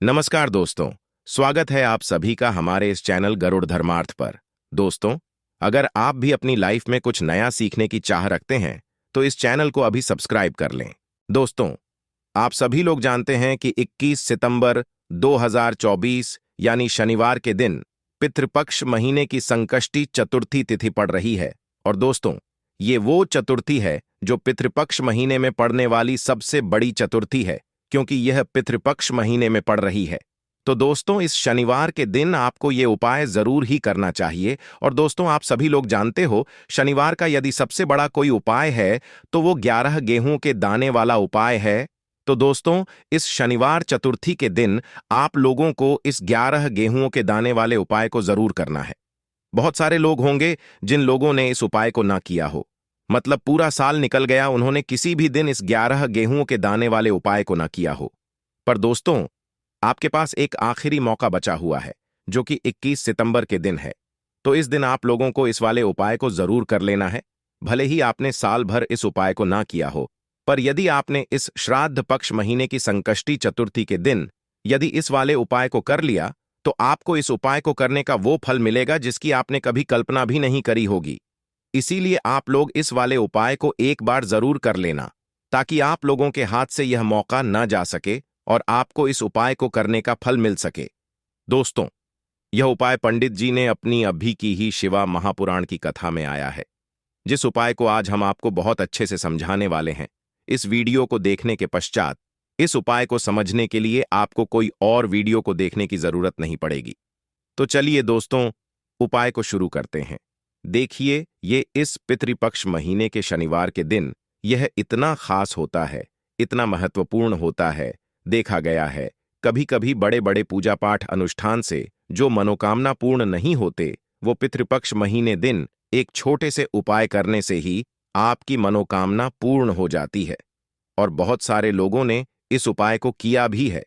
नमस्कार दोस्तों। स्वागत है आप सभी का हमारे इस चैनल गरुड़ धर्मार्थ पर। दोस्तों, अगर आप भी अपनी लाइफ में कुछ नया सीखने की चाह रखते हैं तो इस चैनल को अभी सब्सक्राइब कर लें। दोस्तों, आप सभी लोग जानते हैं कि 21 सितंबर 2024 यानी शनिवार के दिन पितृपक्ष महीने की संकष्टी चतुर्थी तिथि पड़ रही है। और दोस्तों, ये वो चतुर्थी है जो पितृपक्ष महीने में पड़ने वाली सबसे बड़ी चतुर्थी है, क्योंकि यह पितृपक्ष महीने में पड़ रही है। तो दोस्तों, इस शनिवार के दिन आपको ये उपाय जरूर ही करना चाहिए। और दोस्तों, आप सभी लोग जानते हो, शनिवार का यदि सबसे बड़ा कोई उपाय है तो वो 11 गेहूं के दाने वाला उपाय है। तो दोस्तों, इस शनिवार चतुर्थी के दिन आप लोगों को इस 11 गेहूं के दाने वाले उपाय को जरूर करना है। बहुत सारे लोग होंगे जिन लोगों ने इस उपाय को ना किया हो, मतलब पूरा साल निकल गया, उन्होंने किसी भी दिन इस 11 गेहूं के दाने वाले उपाय को ना किया हो। पर दोस्तों, आपके पास एक आखिरी मौका बचा हुआ है, जो कि 21 सितंबर के दिन है। तो इस दिन आप लोगों को इस वाले उपाय को जरूर कर लेना है। भले ही आपने साल भर इस उपाय को ना किया हो, पर यदि आपने इस श्राद्ध पक्ष महीने की संकष्टी चतुर्थी के दिन यदि इस वाले उपाय को कर लिया, तो आपको इस उपाय को करने का वो फल मिलेगा जिसकी आपने कभी कल्पना भी नहीं करी होगी। इसीलिए आप लोग इस वाले उपाय को एक बार जरूर कर लेना, ताकि आप लोगों के हाथ से यह मौका न जा सके और आपको इस उपाय को करने का फल मिल सके। दोस्तों, यह उपाय पंडित जी ने अपनी अभी की ही शिवा महापुराण की कथा में आया है, जिस उपाय को आज हम आपको बहुत अच्छे से समझाने वाले हैं। इस वीडियो को देखने के पश्चात इस उपाय को समझने के लिए आपको कोई और वीडियो को देखने की जरूरत नहीं पड़ेगी। तो चलिए दोस्तों, उपाय को शुरू करते हैं। देखिए, ये इस पितृपक्ष महीने के शनिवार के दिन यह इतना खास होता है, इतना महत्वपूर्ण होता है। देखा गया है, कभी कभी बड़े बड़े पूजा पाठ अनुष्ठान से जो मनोकामना पूर्ण नहीं होते, वो पितृपक्ष महीने दिन एक छोटे से उपाय करने से ही आपकी मनोकामना पूर्ण हो जाती है। और बहुत सारे लोगों ने इस उपाय को किया भी है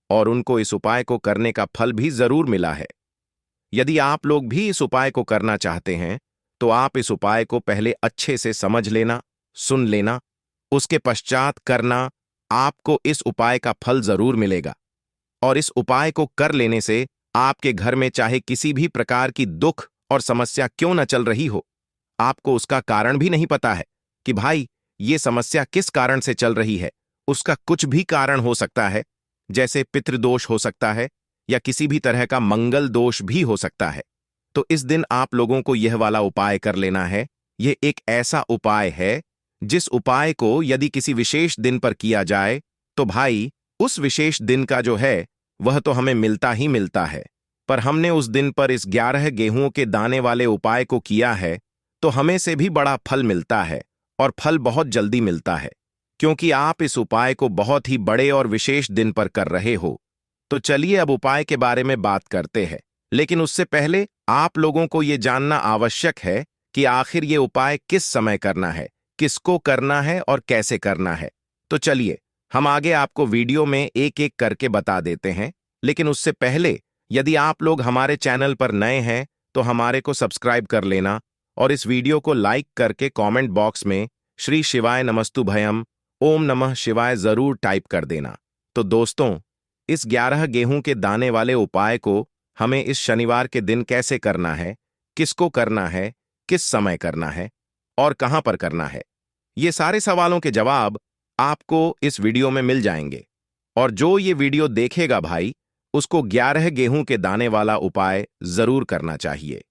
और उनको इस उपाय को करने का फल भी जरूर मिला है। यदि आप लोग भी इस उपाय को करना चाहते हैं, तो आप इस उपाय को पहले अच्छे से समझ लेना, सुन लेना, उसके पश्चात करना। आपको इस उपाय का फल जरूर मिलेगा। और इस उपाय को कर लेने से आपके घर में चाहे किसी भी प्रकार की दुख और समस्या क्यों न चल रही हो, आपको उसका कारण भी नहीं पता है कि भाई ये समस्या किस कारण से चल रही है। उसका कुछ भी कारण हो सकता है, जैसे पितृदोष हो सकता है या किसी भी तरह का मंगल दोष भी हो सकता है। तो इस दिन आप लोगों को यह वाला उपाय कर लेना है। यह एक ऐसा उपाय है जिस उपाय को यदि किसी विशेष दिन पर किया जाए, तो भाई उस विशेष दिन का जो है वह तो हमें मिलता ही मिलता है। पर हमने उस दिन पर इस 11 गेहूं के दाने वाले उपाय को किया है, तो हमें से भी बड़ा फल मिलता है, और फल बहुत जल्दी मिलता है, क्योंकि आप इस उपाय को बहुत ही बड़े और विशेष दिन पर कर रहे हो। तो चलिए अब उपाय के बारे में बात करते हैं। लेकिन उससे पहले आप लोगों को यह जानना आवश्यक है कि आखिर ये उपाय किस समय करना है, किसको करना है और कैसे करना है। तो चलिए हम आगे आपको वीडियो में एक एक करके बता देते हैं। लेकिन उससे पहले यदि आप लोग हमारे चैनल पर नए हैं तो हमारे को सब्सक्राइब कर लेना और इस वीडियो को लाइक करके कमेंट बॉक्स में श्री शिवाय नमस्तुभयम, ओम नमः शिवाय जरूर टाइप कर देना। तो दोस्तों, इस 11 गेहूं के दाने वाले उपाय को हमें इस शनिवार के दिन कैसे करना है, किसको करना है, किस समय करना है और कहां पर करना है, ये सारे सवालों के जवाब आपको इस वीडियो में मिल जाएंगे। और जो ये वीडियो देखेगा भाई, उसको 11 गेहूं के दाने वाला उपाय जरूर करना चाहिए,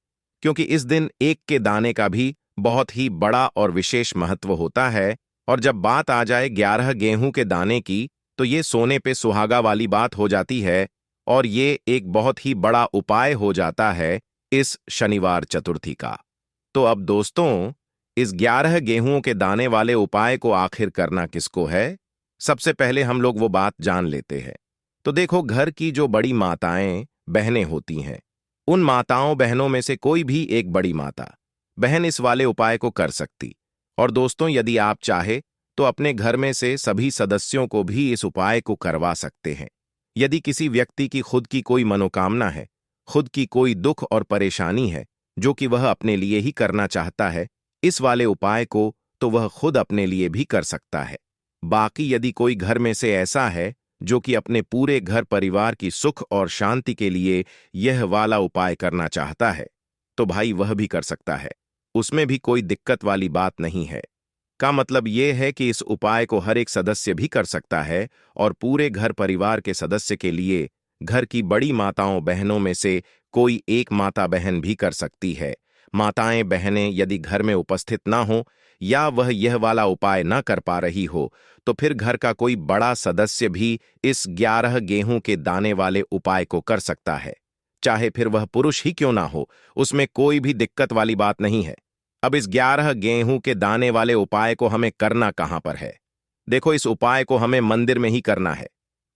क्योंकि इस दिन एक के दाने का भी बहुत ही बड़ा और विशेष महत्व होता है। और जब बात आ जाए 11 गेहूं के दाने की, तो ये सोने पे सुहागा वाली बात हो जाती है और ये एक बहुत ही बड़ा उपाय हो जाता है इस शनिवार चतुर्थी का। तो अब दोस्तों, इस 11 गेहूं के दाने वाले उपाय को आखिर करना किसको है, सबसे पहले हम लोग वो बात जान लेते हैं। तो देखो, घर की जो बड़ी माताएं बहनें होती हैं, उन माताओं बहनों में से कोई भी एक बड़ी माता बहन इस वाले उपाय को कर सकती। और दोस्तों, यदि आप चाहे तो अपने घर में से सभी सदस्यों को भी इस उपाय को करवा सकते हैं। यदि किसी व्यक्ति की खुद की कोई मनोकामना है, खुद की कोई दुख और परेशानी है जो कि वह अपने लिए ही करना चाहता है इस वाले उपाय को, तो वह खुद अपने लिए भी कर सकता है। बाकी यदि कोई घर में से ऐसा है जो कि अपने पूरे घर परिवार की सुख और शांति के लिए यह वाला उपाय करना चाहता है, तो भाई वह भी कर सकता है। उसमें भी कोई दिक्कत वाली बात नहीं है। का मतलब यह है कि इस उपाय को हर एक सदस्य भी कर सकता है और पूरे घर परिवार के सदस्य के लिए घर की बड़ी माताओं बहनों में से कोई एक माता बहन भी कर सकती है। माताएं बहनें यदि घर में उपस्थित ना हो या वह यह वाला उपाय ना कर पा रही हो, तो फिर घर का कोई बड़ा सदस्य भी इस 11 गेहूं के दाने वाले उपाय को कर सकता है। चाहे फिर वह पुरुष ही क्यों ना हो, उसमें कोई भी दिक्कत वाली बात नहीं है। अब इस 11 गेहूं के दाने वाले उपाय को हमें करना कहां पर है? देखो, इस उपाय को हमें मंदिर में ही करना है।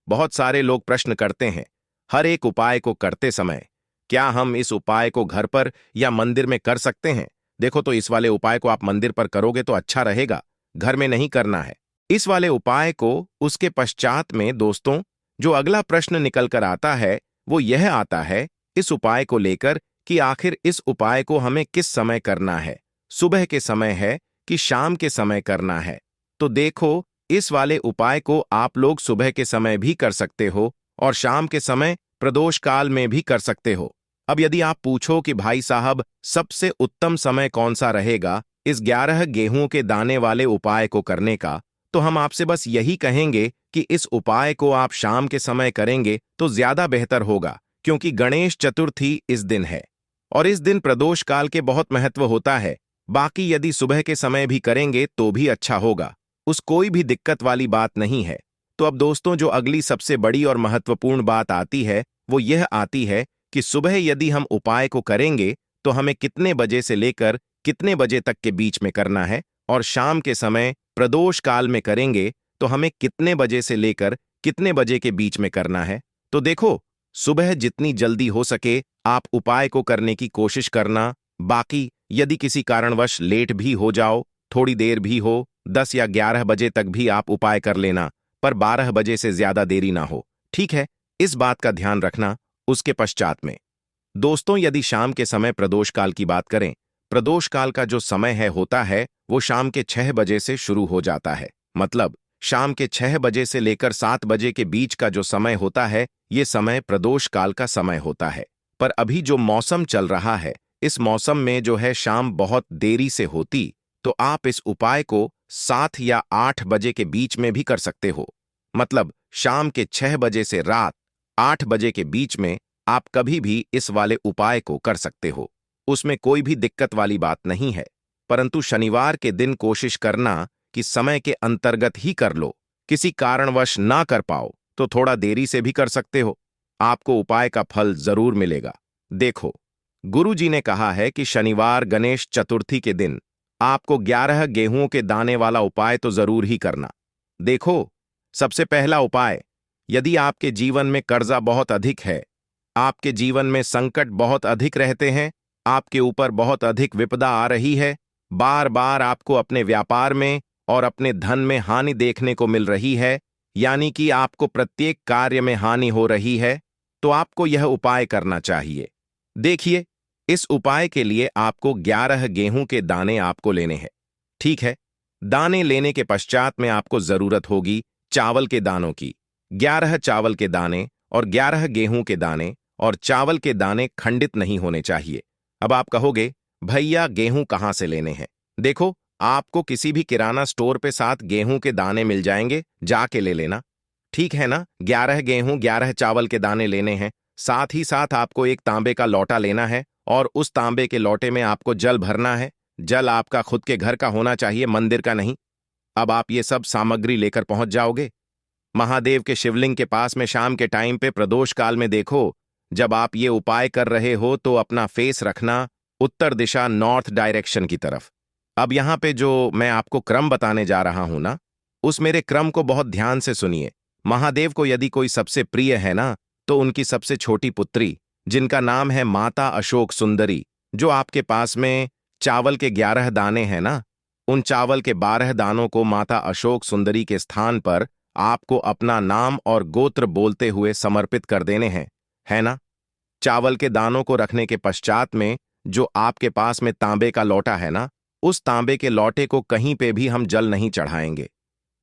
बहुत सारे लोग प्रश्न करते हैं, हर एक उपाय को करते समय क्या हम इस उपाय को घर पर या मंदिर में कर सकते हैं? देखो, तो इस वाले उपाय को आप मंदिर पर करोगे तो अच्छा रहेगा, घर में नहीं करना है। इस वाले उपाय को उसके पश्चात में दोस्तों जो अगला प्रश्न निकल कर आता है वो यह आता है इस उपाय को लेकर कि आखिर इस उपाय को हमें किस समय करना है, सुबह के समय है कि शाम के समय करना है? तो देखो, इस वाले उपाय को आप लोग सुबह के समय भी कर सकते हो और शाम के समय प्रदोष काल में भी कर सकते हो। अब यदि आप पूछो कि भाई साहब सबसे उत्तम समय कौन सा रहेगा इस 11 गेहूं के दाने वाले उपाय को करने का, तो हम आपसे बस यही कहेंगे कि इस उपाय को आप शाम के समय करेंगे तो ज्यादा बेहतर होगा, क्योंकि गणेश चतुर्थी इस दिन है और इस दिन प्रदोष काल के बहुत महत्व होता है। बाकी यदि सुबह के समय भी करेंगे तो भी अच्छा होगा, उस कोई भी दिक्कत वाली बात नहीं है। तो अब दोस्तों जो अगली सबसे बड़ी और महत्वपूर्ण बात आती है वो यह आती है कि सुबह यदि हम उपाय को करेंगे तो हमें कितने बजे से लेकर कितने बजे तक के बीच में करना है, और शाम के समय प्रदोष काल में करेंगे तो हमें कितने बजे से लेकर कितने बजे के बीच में करना है। तो देखो, सुबह जितनी जल्दी हो सके आप उपाय को करने की कोशिश करना। बाकी यदि किसी कारणवश लेट भी हो जाओ, थोड़ी देर भी हो, 10 या 11 बजे तक भी आप उपाय कर लेना, पर 12 बजे से ज्यादा देरी ना हो, ठीक है? इस बात का ध्यान रखना। उसके पश्चात में दोस्तों यदि शाम के समय प्रदोष काल की बात करें, प्रदोष काल का जो समय है होता है वो शाम के 6 बजे से शुरू हो जाता है। मतलब शाम के 6 बजे से लेकर 7 बजे के बीच का जो समय होता है ये समय प्रदोष काल का समय होता है। पर अभी जो मौसम चल रहा है इस मौसम में जो है शाम बहुत देरी से होती, तो आप इस उपाय को 7 या 8 बजे के बीच में भी कर सकते हो। मतलब शाम के 6 बजे से रात 8 बजे के बीच में आप कभी भी इस वाले उपाय को कर सकते हो, उसमें कोई भी दिक्कत वाली बात नहीं है। परंतु शनिवार के दिन कोशिश करना कि समय के अंतर्गत ही कर लो। किसी कारणवश ना कर पाओ तो थोड़ा देरी से भी कर सकते हो, आपको उपाय का फल जरूर मिलेगा। देखो, गुरुजी ने कहा है कि शनिवार गणेश चतुर्थी के दिन आपको 11 गेहूं के दाने वाला उपाय तो जरूर ही करना। देखो, सबसे पहला उपाय, यदि आपके जीवन में कर्जा बहुत अधिक है, आपके जीवन में संकट बहुत अधिक रहते हैं, आपके ऊपर बहुत अधिक विपदा आ रही है, बार बार आपको अपने व्यापार में और अपने धन में हानि देखने को मिल रही है, यानी कि आपको प्रत्येक कार्य में हानि हो रही है, तो आपको यह उपाय करना चाहिए। देखिए, इस उपाय के लिए आपको 11 गेहूं के दाने आपको लेने हैं, ठीक है? दाने लेने के पश्चात में आपको जरूरत होगी चावल के दानों की। 11 चावल के दाने और 11 गेहूं के दाने, और चावल के दाने खंडित नहीं होने चाहिए। अब आप कहोगे भैया गेहूं कहां से लेने हैं? देखो, आपको किसी भी किराना स्टोर पे 7 गेहूं के दाने मिल जाएंगे, जाके ले लेना, ठीक है ना? 11 गेहूं 11 चावल के दाने लेने हैं। साथ ही साथ आपको एक तांबे का लोटा लेना है और उस तांबे के लोटे में आपको जल भरना है। जल आपका खुद के घर का होना चाहिए, मंदिर का नहीं। अब आप ये सब सामग्री लेकर पहुंच जाओगे महादेव के शिवलिंग के पास में। शाम के टाइम पे प्रदोष काल में देखो, जब आप ये उपाय कर रहे हो तो अपना फेस रखना उत्तर दिशा नॉर्थ डायरेक्शन की तरफ। अब यहां पे जो मैं आपको क्रम बताने जा रहा हूं ना, उस मेरे क्रम को बहुत ध्यान से सुनिए। महादेव को यदि कोई सबसे प्रिय है ना, तो उनकी सबसे छोटी पुत्री जिनका नाम है माता अशोक सुंदरी, जो आपके पास में चावल के 11 दाने हैं ना, उन चावल के 12 दानों को माता अशोक सुंदरी के स्थान पर आपको अपना नाम और गोत्र बोलते हुए समर्पित कर देने हैं, है ना? चावल के दानों को रखने के पश्चात में जो आपके पास में तांबे का लोटा है ना, उस तांबे के लोटे को कहीं पे भी हम जल नहीं चढ़ाएंगे,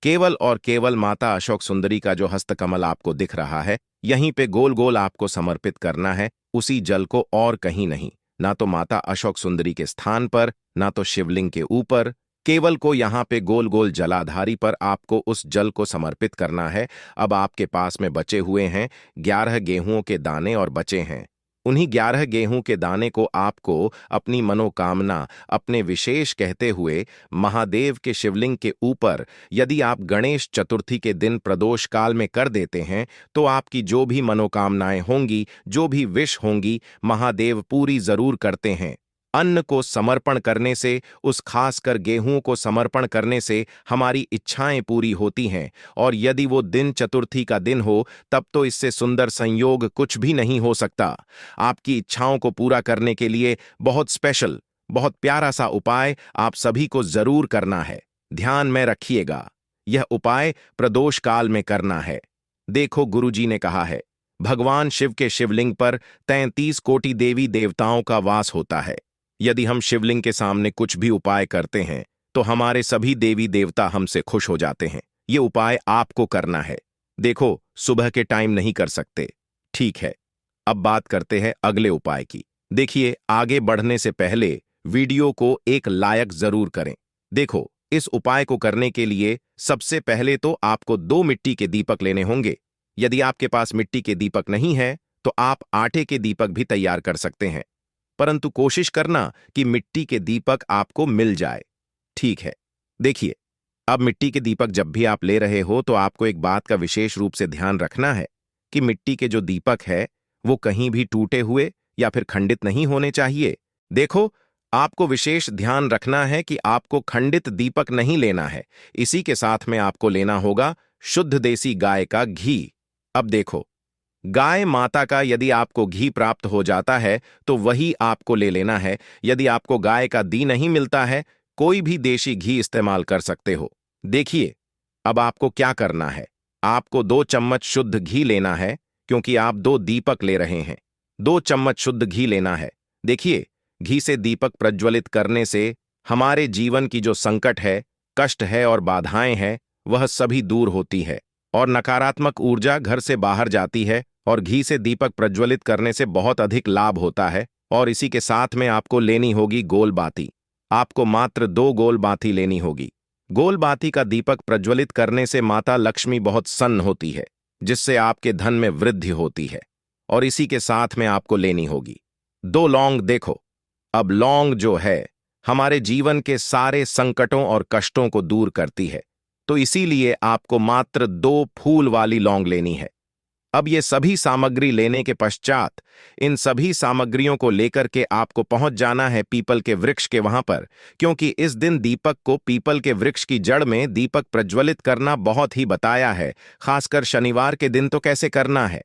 केवल और केवल माता अशोक सुंदरी का जो हस्तकमल आपको दिख रहा है, यहीं पे गोल गोल आपको समर्पित करना है उसी जल को, और कहीं नहीं। ना तो माता अशोक सुंदरी के स्थान पर, ना तो शिवलिंग के ऊपर, केवल को यहाँ पे गोल गोल जलाधारी पर आपको उस जल को समर्पित करना है। अब आपके पास में बचे हुए हैं 11 गेहूं के दाने और बचे हैं। उन्हीं 11 गेहूं के दाने को आपको अपनी मनोकामना, अपने विशेष कहते हुए महादेव के शिवलिंग के ऊपर, यदि आप गणेश चतुर्थी के दिन प्रदोष काल में कर देते हैं तो आपकी जो भी मनोकामनाएं होंगी, जो भी विश होंगी, महादेव पूरी जरूर करते हैं। अन्न को समर्पण करने से, उस खासकर गेहूं को समर्पण करने से हमारी इच्छाएं पूरी होती हैं, और यदि वो दिन चतुर्थी का दिन हो तब तो इससे सुंदर संयोग कुछ भी नहीं हो सकता। आपकी इच्छाओं को पूरा करने के लिए बहुत स्पेशल, बहुत प्यारा सा उपाय आप सभी को जरूर करना है। ध्यान में रखिएगा, यह उपाय प्रदोष काल में करना है। देखो, गुरुजी ने कहा है, भगवान शिव के शिवलिंग पर 33 कोटि देवी देवताओं का वास होता है। यदि हम शिवलिंग के सामने कुछ भी उपाय करते हैं तो हमारे सभी देवी देवता हमसे खुश हो जाते हैं। ये उपाय आपको करना है। देखो, सुबह के टाइम नहीं कर सकते, ठीक है। अब बात करते हैं अगले उपाय की। देखिए, आगे बढ़ने से पहले वीडियो को एक लायक जरूर करें। देखो, इस उपाय को करने के लिए सबसे पहले तो आपको 2 मिट्टी के दीपक लेने होंगे। यदि आपके पास मिट्टी के दीपक नहीं है तो आप आटे के दीपक भी तैयार कर सकते हैं, परंतु कोशिश करना कि मिट्टी के दीपक आपको मिल जाए, ठीक है। देखिए, अब मिट्टी के दीपक जब भी आप ले रहे हो तो आपको एक बात का विशेष रूप से ध्यान रखना है कि मिट्टी के जो दीपक है वो कहीं भी टूटे हुए या फिर खंडित नहीं होने चाहिए। देखो, आपको विशेष ध्यान रखना है कि आपको खंडित दीपक नहीं लेना है। इसी के साथ में आपको लेना होगा शुद्ध देसी गाय का घी। अब देखो, गाय माता का यदि आपको घी प्राप्त हो जाता है तो वही आपको ले लेना है। यदि आपको गाय का घी नहीं मिलता है, कोई भी देशी घी इस्तेमाल कर सकते हो। देखिए, अब आपको क्या करना है, आपको 2 चम्मच शुद्ध घी लेना है, क्योंकि आप 2 दीपक ले रहे हैं। 2 चम्मच शुद्ध घी लेना है। देखिए, घी से दीपक प्रज्वलित करने से हमारे जीवन की जो संकट है, कष्ट है और बाधाएं हैं, वह सभी दूर होती है और नकारात्मक ऊर्जा घर से बाहर जाती है। और घी से दीपक प्रज्वलित करने से बहुत अधिक लाभ होता है। और इसी के साथ में आपको लेनी होगी गोल बाती। आपको मात्र 2 गोल बाती लेनी होगी। गोल बाती का दीपक प्रज्वलित करने से माता लक्ष्मी बहुत सन्न होती है, जिससे आपके धन में वृद्धि होती है। और इसी के साथ में आपको लेनी होगी 2 लौंग। देखो, अब लौंग जो है हमारे जीवन के सारे संकटों और कष्टों को दूर करती है, तो इसीलिए आपको मात्र 2 फूल वाली लौंग लेनी है। अब ये सभी सामग्री लेने के पश्चात इन सभी सामग्रियों को लेकर के आपको पहुंच जाना है पीपल के वृक्ष के वहां पर, क्योंकि इस दिन दीपक को पीपल के वृक्ष की जड़ में दीपक प्रज्वलित करना बहुत ही बताया है। खासकर शनिवार के दिन तो कैसे करना है,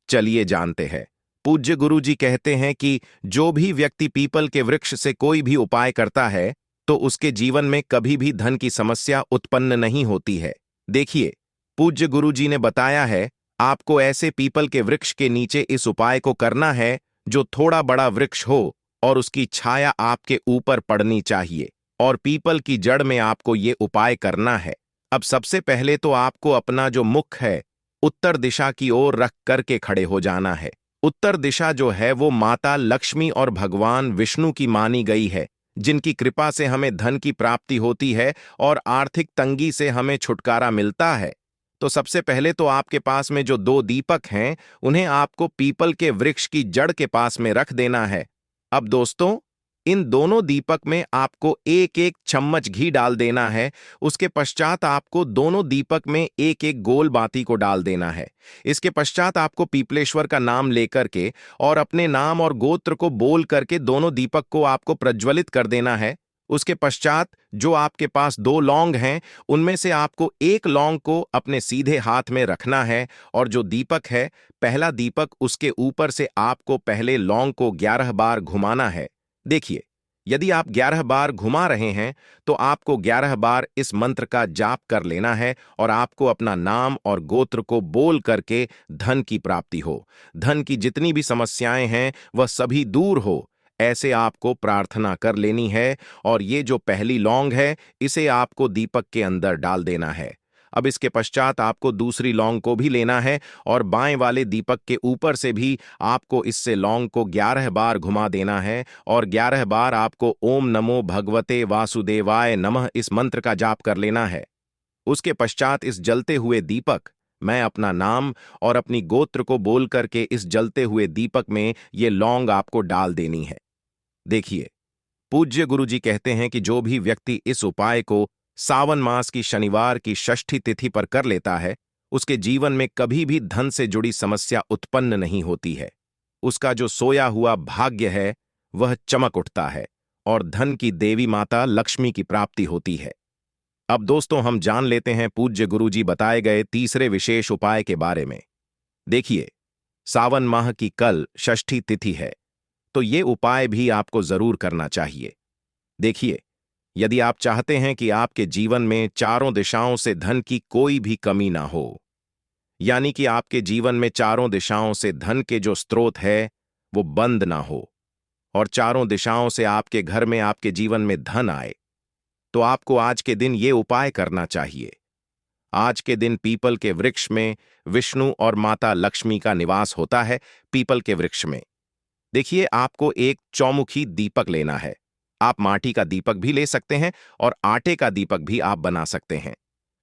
चलिए जानते हैं। पूज्य गुरु जी कहते हैं कि जो भी व्यक्ति पीपल के वृक्ष से कोई भी उपाय करता है तो उसके जीवन में कभी भी धन की समस्या उत्पन्न नहीं होती है। देखिए, पूज्य गुरु जी ने बताया है, आपको ऐसे पीपल के वृक्ष के नीचे इस उपाय को करना है जो थोड़ा बड़ा वृक्ष हो और उसकी छाया आपके ऊपर पड़नी चाहिए, और पीपल की जड़ में आपको ये उपाय करना है। अब सबसे पहले तो आपको अपना जो मुख है उत्तर दिशा की ओर रख करके खड़े हो जाना है। उत्तर दिशा जो है वो माता लक्ष्मी और भगवान विष्णु की मानी गई है, जिनकी कृपा से हमें धन की प्राप्ति होती है और आर्थिक तंगी से हमें छुटकारा मिलता है। तो सबसे पहले तो आपके पास में जो 2 दीपक हैं उन्हें आपको पीपल के वृक्ष की जड़ के पास में रख देना है। अब दोस्तों, इन दोनों दीपक में आपको 1-1 चम्मच घी डाल देना है। उसके पश्चात आपको दोनों दीपक में 1-1 गोल बाती को डाल देना है। इसके पश्चात आपको पीपलेश्वर का नाम लेकर के और अपने नाम और गोत्र को बोल करके दोनों दीपक को आपको प्रज्वलित कर देना है। उसके पश्चात जो आपके पास 2 लौंग हैं उनमें से आपको 1 लौंग को अपने सीधे हाथ में रखना है, और जो दीपक है, पहला दीपक, उसके ऊपर से आपको पहले लौंग को 11 बार घुमाना है। देखिए, यदि आप 11 बार घुमा रहे हैं तो आपको 11 बार इस मंत्र का जाप कर लेना है और आपको अपना नाम और गोत्र को बोल करके धन की प्राप्ति हो, धन की जितनी भी समस्याएं हैं वह सभी दूर हो, ऐसे आपको प्रार्थना कर लेनी है। और ये जो पहली लौंग है इसे आपको दीपक के अंदर डाल देना है। अब इसके पश्चात आपको दूसरी लौंग को भी लेना है और बाएं वाले दीपक के ऊपर से भी आपको इससे लौंग को 11 बार घुमा देना है और 11 बार आपको ओम नमो भगवते वासुदेवाय नमः इस मंत्र का जाप कर लेना है। उसके पश्चात इस जलते हुए दीपक, मैं अपना नाम और अपनी गोत्र को बोल करके इस जलते हुए दीपक में ये लौंग आपको डाल देनी है। देखिए, पूज्य गुरुजी कहते हैं कि जो भी व्यक्ति इस उपाय को सावन मास की शनिवार की षष्ठी तिथि पर कर लेता है, उसके जीवन में कभी भी धन से जुड़ी समस्या उत्पन्न नहीं होती है। उसका जो सोया हुआ भाग्य है वह चमक उठता है और धन की देवी माता लक्ष्मी की प्राप्ति होती है। अब दोस्तों, हम जान लेते हैं पूज्य गुरुजी बताए गए तीसरे विशेष उपाय के बारे में। देखिए, सावन माह की कल षष्ठी तिथि है, तो ये उपाय भी आपको जरूर करना चाहिए। देखिए, यदि आप चाहते हैं कि आपके जीवन में चारों दिशाओं से धन की कोई भी कमी ना हो, यानी कि आपके जीवन में चारों दिशाओं से धन के जो स्रोत है वो बंद ना हो और चारों दिशाओं से आपके घर में आपके जीवन में धन आए, तो आपको आज के दिन ये उपाय करना चाहिए। आज के दिन पीपल के वृक्ष में विष्णु और माता लक्ष्मी का निवास होता है। पीपल के वृक्ष में देखिए, आपको एक चौमुखी दीपक लेना है। आप माटी का दीपक भी ले सकते हैं और आटे का दीपक भी आप बना सकते हैं।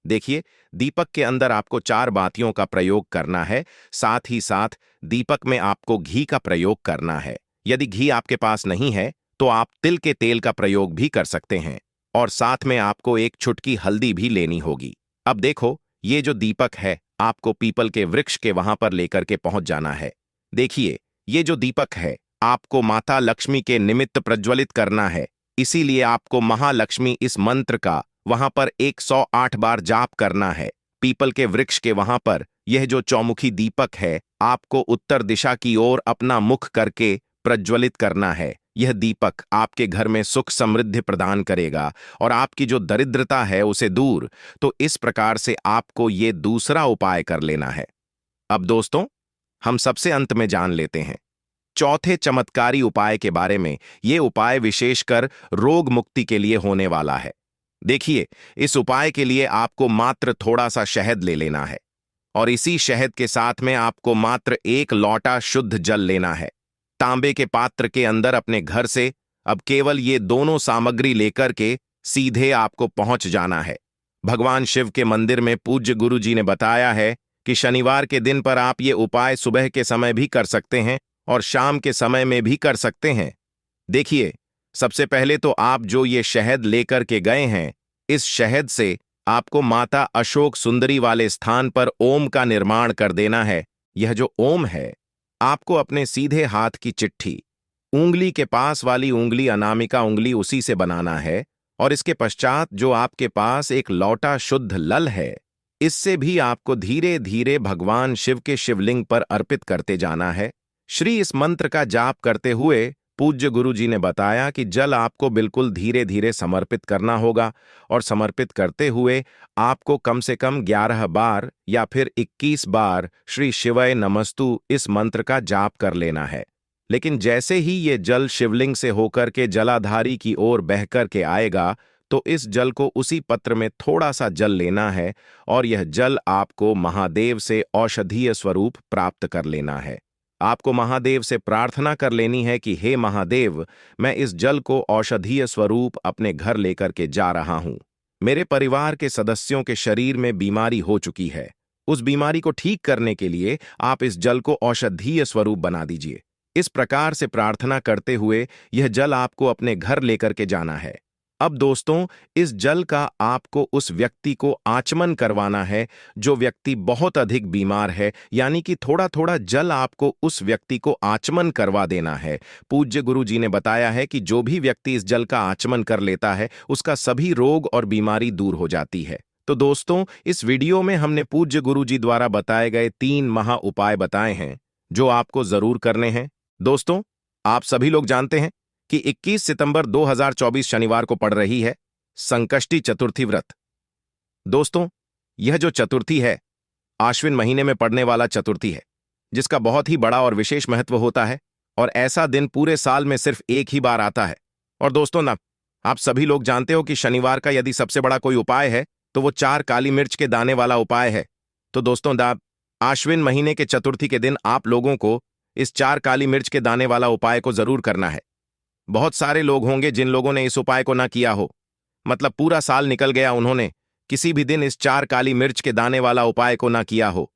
देखिए, दीपक के अंदर आपको 4 बातियों का प्रयोग करना है। साथ ही साथ दीपक में आपको घी का प्रयोग करना है। यदि घी आपके पास नहीं है तो आप तिल के तेल का प्रयोग भी कर सकते हैं और साथ में आपको एक चुटकी हल्दी भी लेनी होगी। अब देखो, ये जो दीपक है आपको पीपल के वृक्ष के वहां पर लेकर के पहुंच जाना है। देखिए, ये जो दीपक है आपको माता लक्ष्मी के निमित्त प्रज्वलित करना है, इसीलिए आपको महालक्ष्मी इस मंत्र का वहां पर 108 बार जाप करना है। पीपल के वृक्ष के वहां पर यह जो चौमुखी दीपक है आपको उत्तर दिशा की ओर अपना मुख करके प्रज्वलित करना है। यह दीपक आपके घर में सुख समृद्धि प्रदान करेगा और आपकी जो दरिद्रता है उसे दूर। तो इस प्रकार से आपको ये दूसरा उपाय कर लेना है। अब दोस्तों, हम सबसे अंत में जान लेते हैं चौथे चमत्कारी उपाय के बारे में। ये उपाय विशेषकर रोग मुक्ति के लिए होने वाला है। देखिए, इस उपाय के लिए आपको मात्र थोड़ा सा शहद ले लेना है और इसी शहद के साथ में आपको मात्र 1 लौटा शुद्ध जल लेना है। तांबे के पात्र के अंदर अपने घर से अब केवल ये दोनों सामग्री लेकर के सीधे आपको पहुंच जाना है। भगवान शिव के मंदिर में पूज्य गुरुजी ने बताया है कि शनिवार के दिन पर आप ये उपाय सुबह के समय भी कर सकते हैं और शाम के समय में भी कर सकते हैं। देखिए, सबसे पहले तो आप जो ये शहद लेकर के गए हैं, इस शहद से आपको माता अशोक सुंदरी वाले स्थान पर ओम का निर्माण कर देना है। यह जो ओम है आपको अपने सीधे हाथ की चिट्ठी, उंगली के पास वाली उंगली अनामिका उंगली उसी से बनाना है और इसके पश्चात जो आपके पास एक लौटा शुद्ध लल है, इससे भी आपको धीरे धीरे भगवान शिव के शिवलिंग पर अर्पित करते जाना है। श्री इस मंत्र का जाप करते हुए पूज्य गुरुजी ने बताया कि जल आपको बिल्कुल धीरे धीरे समर्पित करना होगा और समर्पित करते हुए आपको कम से कम 11 बार या फिर 21 बार श्री शिवाय नमस्तु इस मंत्र का जाप कर लेना है। लेकिन जैसे ही ये जल शिवलिंग से होकर के जलाधारी की ओर बहकर के आएगा तो इस जल को उसी पत्र में थोड़ा सा जल लेना है और यह जल आपको महादेव से औषधीय स्वरूप प्राप्त कर लेना है। आपको महादेव से प्रार्थना कर लेनी है कि हे महादेव, मैं इस जल को औषधीय स्वरूप अपने घर लेकर के जा रहा हूं। मेरे परिवार के सदस्यों के शरीर में बीमारी हो चुकी है, उस बीमारी को ठीक करने के लिए आप इस जल को औषधीय स्वरूप बना दीजिए। इस प्रकार से प्रार्थना करते हुए यह जल आपको अपने घर लेकर के जाना है। अब दोस्तों, इस जल का आपको उस व्यक्ति को आचमन करवाना है जो व्यक्ति बहुत अधिक बीमार है, यानी कि थोड़ा थोड़ा जल आपको उस व्यक्ति को आचमन करवा देना है। पूज्य गुरु जी ने बताया है कि जो भी व्यक्ति इस जल का आचमन कर लेता है उसका सभी रोग और बीमारी दूर हो जाती है। तो दोस्तों, इस वीडियो में हमने पूज्य गुरु जी द्वारा बताए गए 3 महा उपाय बताए हैं जो आपको जरूर करने हैं। दोस्तों, आप सभी लोग जानते हैं कि 21 सितंबर 2024 शनिवार को पड़ रही है संकष्टी चतुर्थी व्रत। दोस्तों, यह जो चतुर्थी है आश्विन महीने में पड़ने वाला चतुर्थी है, जिसका बहुत ही बड़ा और विशेष महत्व होता है और ऐसा दिन पूरे साल में सिर्फ एक ही बार आता है। और दोस्तों ना, आप सभी लोग जानते हो कि शनिवार का यदि सबसे बड़ा कोई उपाय है तो वो 4 काली मिर्च के दाने वाला उपाय है। तो दोस्तों, आश्विन महीने के चतुर्थी के दिन आप लोगों को इस 4 काली मिर्च के दाने वाला उपाय को जरूर करना है। बहुत सारे लोग होंगे जिन लोगों ने इस उपाय को ना किया हो, मतलब पूरा साल निकल गया, उन्होंने किसी भी दिन इस 4 काली मिर्च के दाने वाला उपाय को ना किया हो।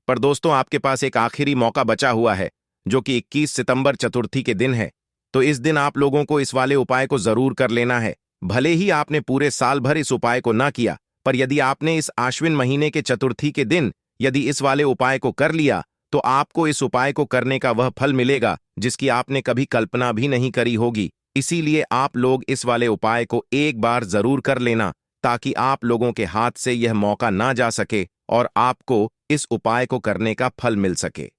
पर दोस्तों, आपके पास एक आखिरी मौका बचा हुआ है, जो कि 21 सितंबर चतुर्थी के दिन है। तो इस दिन आप लोगों को इस वाले उपाय को जरूर कर लेना है। भले ही आपने पूरे साल भर इस उपाय को ना किया, पर यदि आपने इस आश्विन महीने के चतुर्थी के दिन यदि इस वाले उपाय को कर लिया, तो आपको इस उपाय को करने का वह फल मिलेगा जिसकी आपने कभी कल्पना भी नहीं करी होगी। इसीलिए आप लोग इस वाले उपाय को एक बार जरूर कर लेना, ताकि आप लोगों के हाथ से यह मौका ना जा सके और आपको इस उपाय को करने का फल मिल सके।